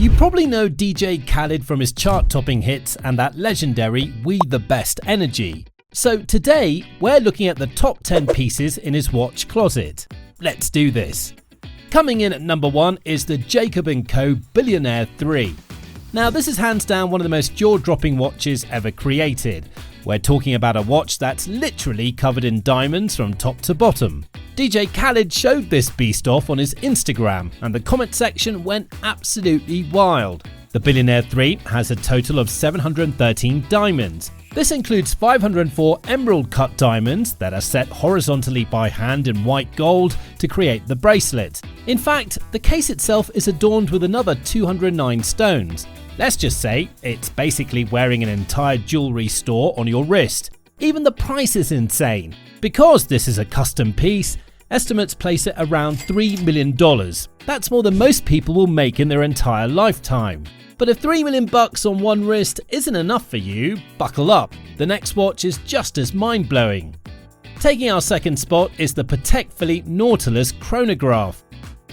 You probably know DJ Khaled from his chart-topping hits and that legendary We the Best energy. So today, we're looking at the top 10 pieces in his watch closet. Let's do this. Coming in at number 1 is the Jacob & Co. Billionaire III. Now this is hands down one of the most jaw-dropping watches ever created. We're talking about a watch that's literally covered in diamonds from top to bottom. DJ Khaled showed this beast off on his Instagram and the comment section went absolutely wild. The Billionaire III has a total of 713 diamonds. This includes 504 emerald cut diamonds that are set horizontally by hand in white gold to create the bracelet. In fact, the case itself is adorned with another 209 stones. Let's just say it's basically wearing an entire jewelry store on your wrist. Even the price is insane. Because this is a custom piece, estimates place it around $3 million. That's more than most people will make in their entire lifetime. But if $3 million on one wrist isn't enough for you, buckle up. The next watch is just as mind-blowing. Taking our second spot is the Patek Philippe Nautilus Chronograph.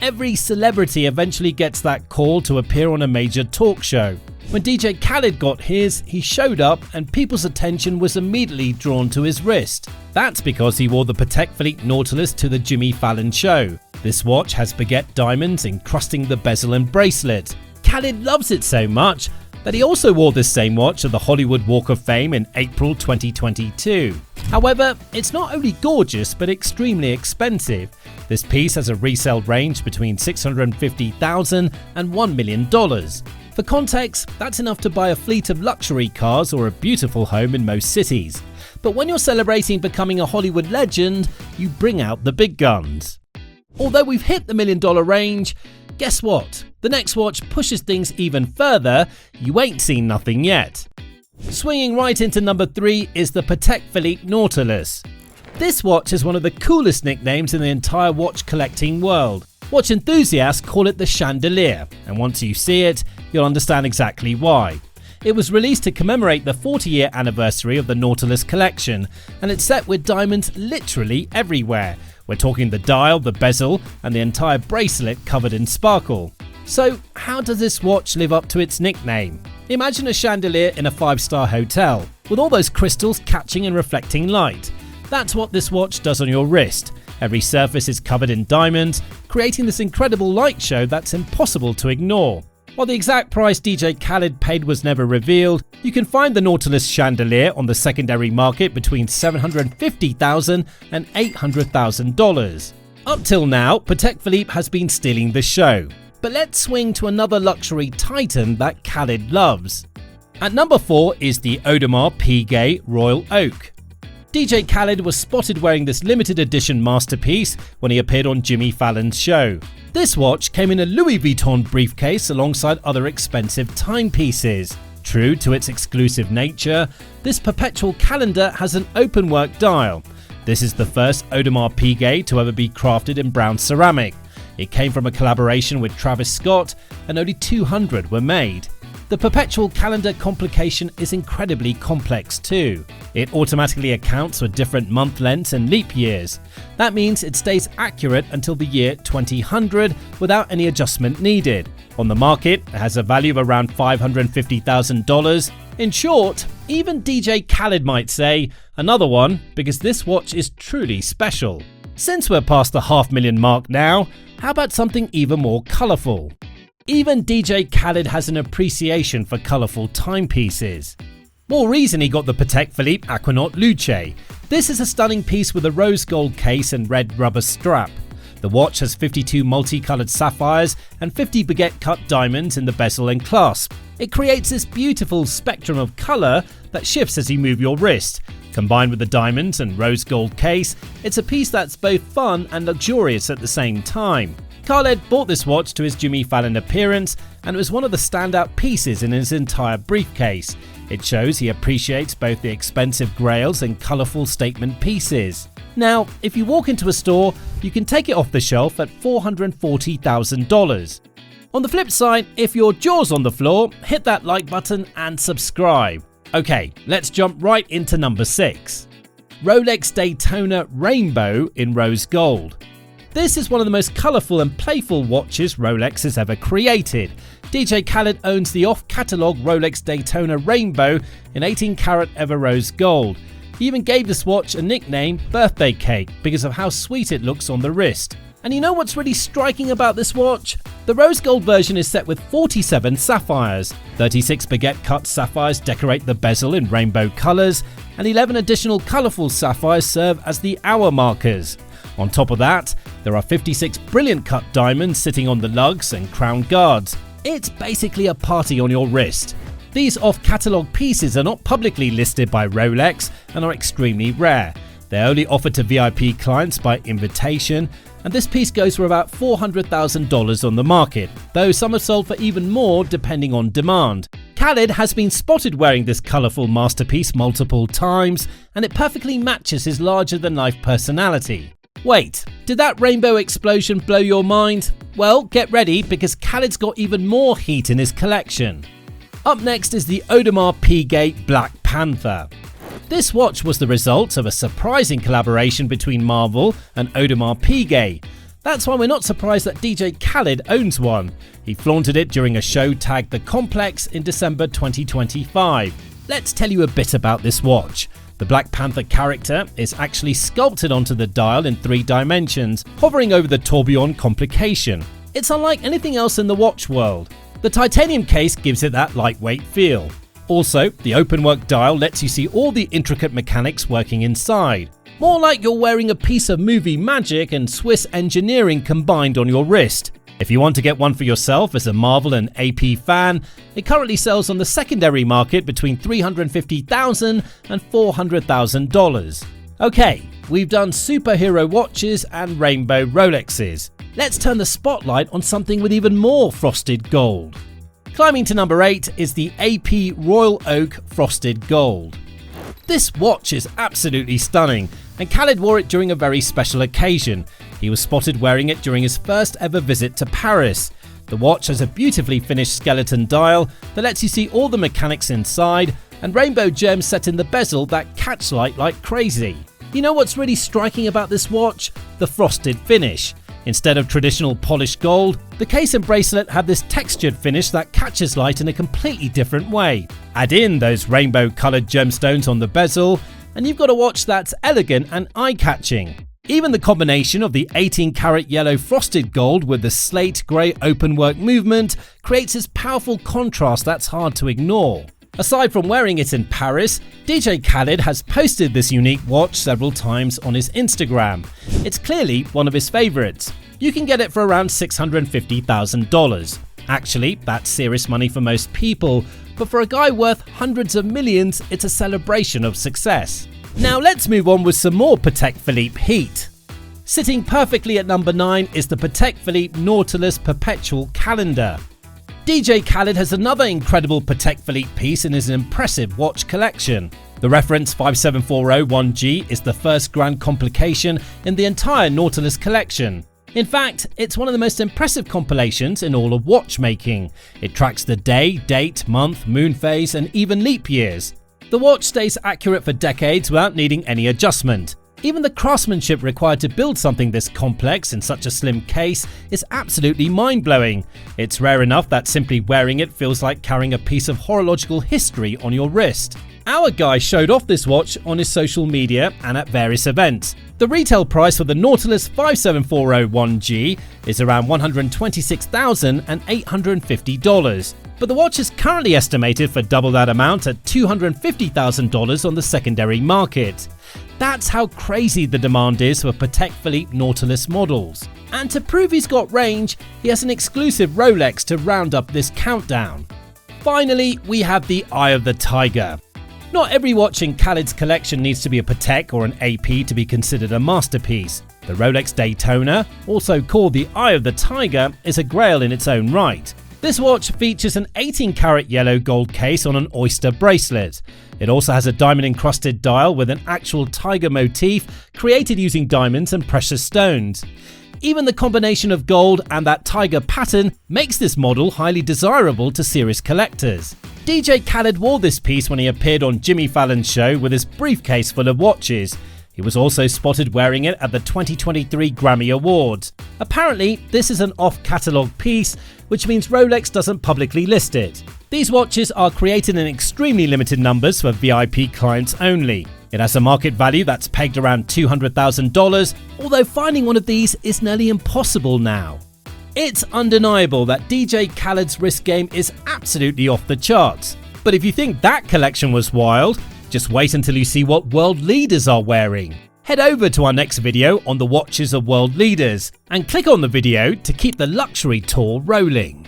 Every celebrity eventually gets that call to appear on a major talk show. When DJ Khaled got his, he showed up and people's attention was immediately drawn to his wrist. That's because he wore the Patek Philippe Nautilus to the Jimmy Fallon show. This watch has baguette diamonds encrusting the bezel and bracelet. Khaled loves it so much that he also wore this same watch at the Hollywood Walk of Fame in April 2022. However, it's not only gorgeous but extremely expensive. This piece has a resale range between $650,000 and $1 million. For context, that's enough to buy a fleet of luxury cars or a beautiful home in most cities. But when you're celebrating becoming a Hollywood legend, you bring out the big guns. Although we've hit the $1 million range, guess what? The next watch pushes things even further. You ain't seen nothing yet. Swinging right into number 3 is the Patek Philippe Nautilus. This watch is one of the coolest nicknames in the entire watch collecting world. Watch enthusiasts call it the Chandelier, and once you see it, you'll understand exactly why. It was released to commemorate the 40-year anniversary of the Nautilus collection, and it's set with diamonds literally everywhere. We're talking the dial, the bezel, and the entire bracelet covered in sparkle. So how does this watch live up to its nickname? Imagine a chandelier in a 5-star hotel, with all those crystals catching and reflecting light. That's what this watch does on your wrist. Every surface is covered in diamonds, creating this incredible light show that's impossible to ignore. While the exact price DJ Khaled paid was never revealed, you can find the Nautilus chandelier on the secondary market between $750,000 and $800,000. Up till now, Patek Philippe has been stealing the show. But let's swing to another luxury titan that Khaled loves. At number 4 is the Audemars Piguet Royal Oaks. DJ Khaled was spotted wearing this limited edition masterpiece when he appeared on Jimmy Fallon's show. This watch came in a Louis Vuitton briefcase alongside other expensive timepieces. True to its exclusive nature, this Perpetual calendar has an open-work dial. This is the first Audemars Piguet to ever be crafted in brown ceramic. It came from a collaboration with Travis Scott, and only 200 were made. The Perpetual calendar complication is incredibly complex too. It automatically accounts for different month lengths and leap years. That means it stays accurate until the year 2000 without any adjustment needed. On the market, it has a value of around $550,000. In short, even DJ Khaled might say, another one, because this watch is truly special. Since we're past the $500,000 mark now, how about something even more colourful? Even DJ Khaled has an appreciation for colourful timepieces. More reason he got the Patek Philippe Aquanaut Luce. This is a stunning piece with a rose gold case and red rubber strap. The watch has 52 multicoloured sapphires and 50 baguette cut diamonds in the bezel and clasp. It creates this beautiful spectrum of colour that shifts as you move your wrist. Combined with the diamonds and rose gold case, it's a piece that's both fun and luxurious at the same time. Khaled bought this watch to his Jimmy Fallon appearance and it was one of the standout pieces in his entire briefcase. It shows he appreciates both the expensive grails and colourful statement pieces. Now, if you walk into a store, you can take it off the shelf at $440,000. On the flip side, if your jaw's on the floor, hit that like button and subscribe. Okay, let's jump right into number 6. Rolex Daytona Rainbow in rose gold. This is one of the most colourful and playful watches Rolex has ever created. DJ Khaled owns the off-catalogue Rolex Daytona Rainbow in 18-karat Ever Rose Gold. He even gave this watch a nickname, Birthday Cake, because of how sweet it looks on the wrist. And you know what's really striking about this watch? The rose gold version is set with 47 sapphires. 36 baguette-cut sapphires decorate the bezel in rainbow colours, and 11 additional colourful sapphires serve as the hour markers. On top of that, there are 56 brilliant cut diamonds sitting on the lugs and crown guards. It's basically a party on your wrist. These off-catalogue pieces are not publicly listed by Rolex and are extremely rare. They're only offered to VIP clients by invitation, and this piece goes for about $400,000 on the market, though some are sold for even more depending on demand. Khaled has been spotted wearing this colourful masterpiece multiple times, and it perfectly matches his larger-than-life personality. Wait, did that rainbow explosion blow your mind? Well, get ready because Khaled's got even more heat in his collection. Up next is the Audemars Piguet Black Panther. This watch was the result of a surprising collaboration between Marvel and Audemars Piguet. That's why we're not surprised that DJ Khaled owns one. He flaunted it during a show tagged The Complex in December 2025. Let's tell you a bit about this watch. The Black Panther character is actually sculpted onto the dial in 3 dimensions, hovering over the tourbillon complication. It's unlike anything else in the watch world. The titanium case gives it that lightweight feel. Also, the openwork dial lets you see all the intricate mechanics working inside. More like you're wearing a piece of movie magic and Swiss engineering combined on your wrist. If you want to get one for yourself as a Marvel and AP fan, it currently sells on the secondary market between $350,000 and $400,000. Okay, we've done superhero watches and rainbow Rolexes. Let's turn the spotlight on something with even more frosted gold. Climbing to number 8 is the AP Royal Oak Frosted Gold. This watch is absolutely stunning, and Khaled wore it during a very special occasion. He was spotted wearing it during his first ever visit to Paris. The watch has a beautifully finished skeleton dial that lets you see all the mechanics inside, and rainbow gems set in the bezel that catch light like crazy. You know what's really striking about this watch? The frosted finish. Instead of traditional polished gold, the case and bracelet have this textured finish that catches light in a completely different way. Add in those rainbow coloured gemstones on the bezel, and you've got a watch that's elegant and eye-catching. Even the combination of the 18-karat yellow frosted gold with the slate grey openwork movement creates this powerful contrast that's hard to ignore. Aside from wearing it in Paris, DJ Khaled has posted this unique watch several times on his Instagram. It's clearly one of his favourites. You can get it for around $650,000. Actually, that's serious money for most people, but for a guy worth hundreds of millions, it's a celebration of success. Now let's move on with some more Patek Philippe heat. Sitting perfectly at number 9 is the Patek Philippe Nautilus Perpetual calendar. DJ Khaled has another incredible Patek Philippe piece in his impressive watch collection. The reference 57401G is the first grand complication in the entire Nautilus collection. In fact, it's one of the most impressive compilations in all of watchmaking. It tracks the day, date, month, moon phase, and even leap years. The watch stays accurate for decades without needing any adjustment. Even the craftsmanship required to build something this complex in such a slim case is absolutely mind-blowing. It's rare enough that simply wearing it feels like carrying a piece of horological history on your wrist. Our guy showed off this watch on his social media and at various events. The retail price for the Nautilus 57401G is around $126,850, but the watch is currently estimated for double that amount at $250,000 on the secondary market. That's how crazy the demand is for Patek Philippe Nautilus models. And to prove he's got range, he has an exclusive Rolex to round up this countdown. Finally, we have the Eye of the Tiger. Not every watch in Khaled's collection needs to be a Patek or an AP to be considered a masterpiece. The Rolex Daytona, also called the Eye of the Tiger, is a grail in its own right. This watch features an 18-karat yellow gold case on an oyster bracelet. It also has a diamond-encrusted dial with an actual tiger motif created using diamonds and precious stones. Even the combination of gold and that tiger pattern makes this model highly desirable to serious collectors. DJ Khaled wore this piece when he appeared on Jimmy Fallon's show with his briefcase full of watches. He was also spotted wearing it at the 2023 Grammy Awards. Apparently, this is an off-catalogue piece, which means Rolex doesn't publicly list it. These watches are created in extremely limited numbers for VIP clients only. It has a market value that's pegged around $200,000, although finding one of these is nearly impossible now. It's undeniable that DJ Khaled's wrist game is absolutely off the charts. But if you think that collection was wild, just wait until you see what world leaders are wearing. Head over to our next video on the watches of world leaders and click on the video to keep the luxury tour rolling.